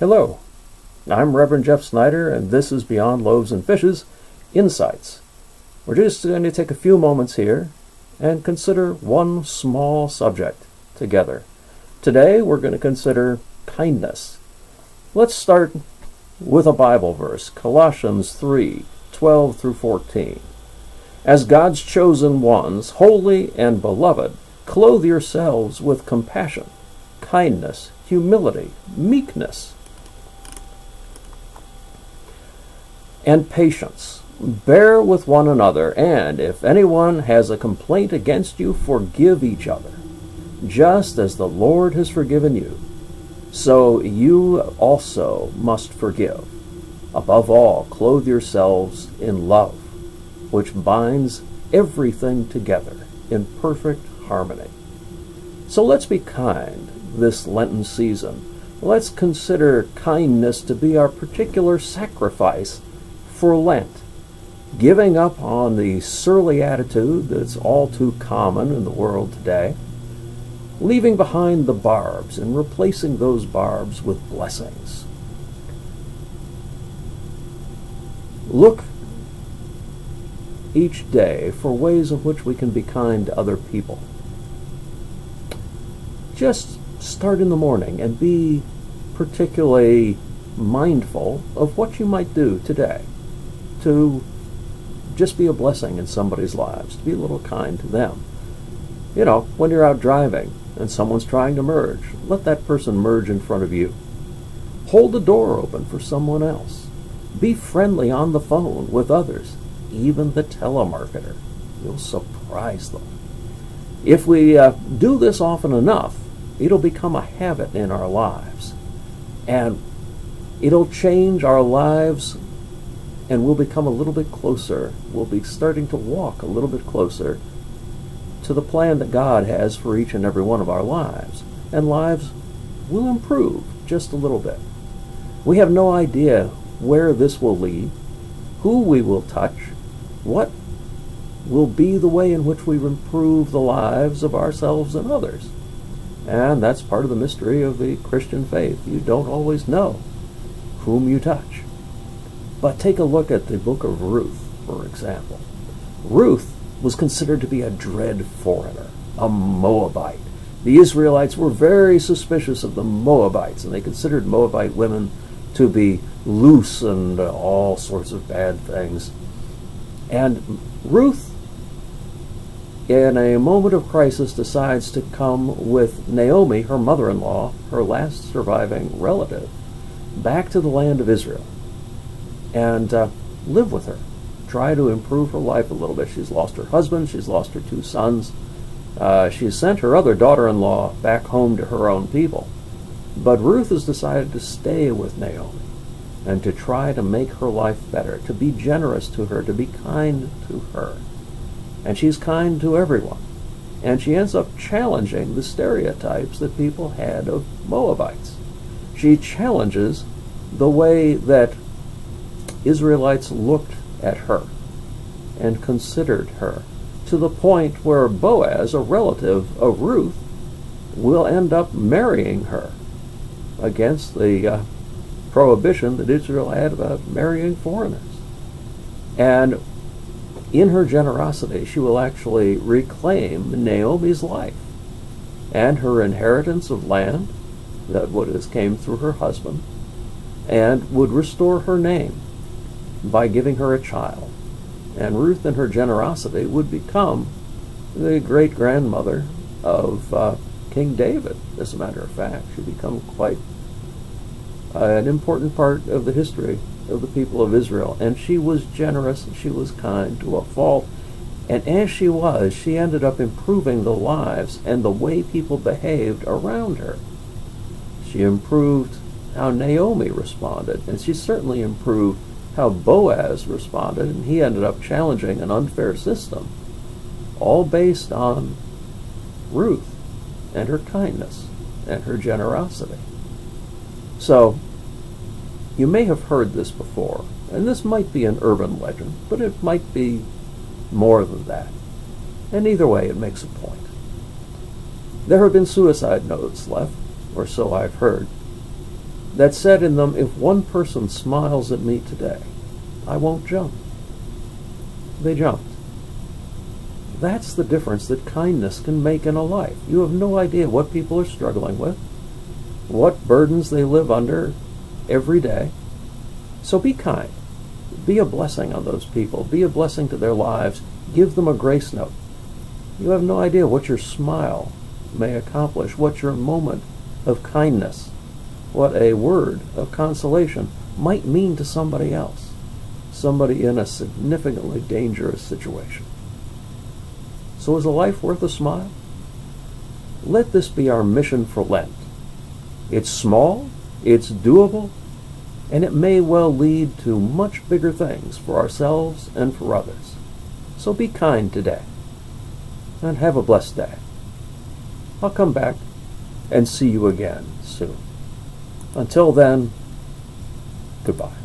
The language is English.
Hello, I'm Reverend Jeff Snyder, and this is Beyond Loaves and Fishes Insights. We're just going to take a few moments here and consider one small subject together. Today we're going to consider kindness. Let's start with a Bible verse, Colossians 3:12 through 14. As God's chosen ones, holy and beloved, clothe yourselves with compassion, kindness, humility, meekness, and patience. Bear with one another, and if anyone has a complaint against you, forgive each other, just as the Lord has forgiven you. So you also must forgive. Above all, clothe yourselves in love, which binds everything together in perfect harmony. So let's be kind this Lenten season. Let's consider kindness to be our particular sacrifice for Lent, giving up on the surly attitude that's all too common in the world today, leaving behind the barbs and replacing those barbs with blessings. Look each day for ways in which we can be kind to other people. Just start in the morning and be particularly mindful of what you might do today to just be a blessing in somebody's lives, to be a little kind to them. You know, when you're out driving and someone's trying to merge, let that person merge in front of you. Hold the door open for someone else. Be friendly on the phone with others, even the telemarketer. You'll surprise them. If we do this often enough, it'll become a habit in our lives. And it'll change our lives, and we'll become a little bit closer. We'll be starting to walk a little bit closer to the plan that God has for each and every one of our lives. And lives will improve just a little bit. We have no idea where this will lead, who we will touch, what will be the way in which we improve the lives of ourselves and others. And that's part of the mystery of the Christian faith. You don't always know whom you touch. But take a look at the book of Ruth, for example. Ruth was considered to be a dread foreigner, a Moabite. The Israelites were very suspicious of the Moabites, and they considered Moabite women to be loose and all sorts of bad things. And Ruth, in a moment of crisis, decides to come with Naomi, her mother-in-law, her last surviving relative, back to the land of Israel and live with her. Try to improve her life a little bit. She's lost her husband. She's lost her 2 sons. She's sent her other daughter-in-law back home to her own people. But Ruth has decided to stay with Naomi and to try to make her life better, to be generous to her, to be kind to her. And she's kind to everyone. And she ends up challenging the stereotypes that people had of Moabites. She challenges the way that Israelites looked at her and considered her, to the point where Boaz, a relative of Ruth, will end up marrying her against the prohibition that Israel had about marrying foreigners. And in her generosity, she will actually reclaim Naomi's life and her inheritance of land that would have came through her husband, and would restore her name by giving her a child. And Ruth, in her generosity, would become the great-grandmother of King David, as a matter of fact. She'd become quite an important part of the history of the people of Israel. And she was generous and she was kind to a fault. And as she ended up improving the lives and the way people behaved around her. She improved how Naomi responded, and she certainly improved how Boaz responded, and he ended up challenging an unfair system, all based on Ruth and her kindness and her generosity. So, you may have heard this before, and this might be an urban legend, but it might be more than that. And either way, it makes a point. There have been suicide notes left, or so I've heard, that said in them, if one person smiles at me today, I won't jump. They jumped. That's the difference that kindness can make in a life. You have no idea what people are struggling with, what burdens they live under every day. So be kind. Be a blessing on those people. Be a blessing to their lives. Give them a grace note. You have no idea what your smile may accomplish, what your moment of kindness, what a word of consolation might mean to somebody else, somebody in a significantly dangerous situation. So is a life worth a smile? Let this be our mission for Lent. It's small, it's doable, and it may well lead to much bigger things for ourselves and for others. So be kind today, and have a blessed day. I'll come back and see you again soon. Until then, goodbye.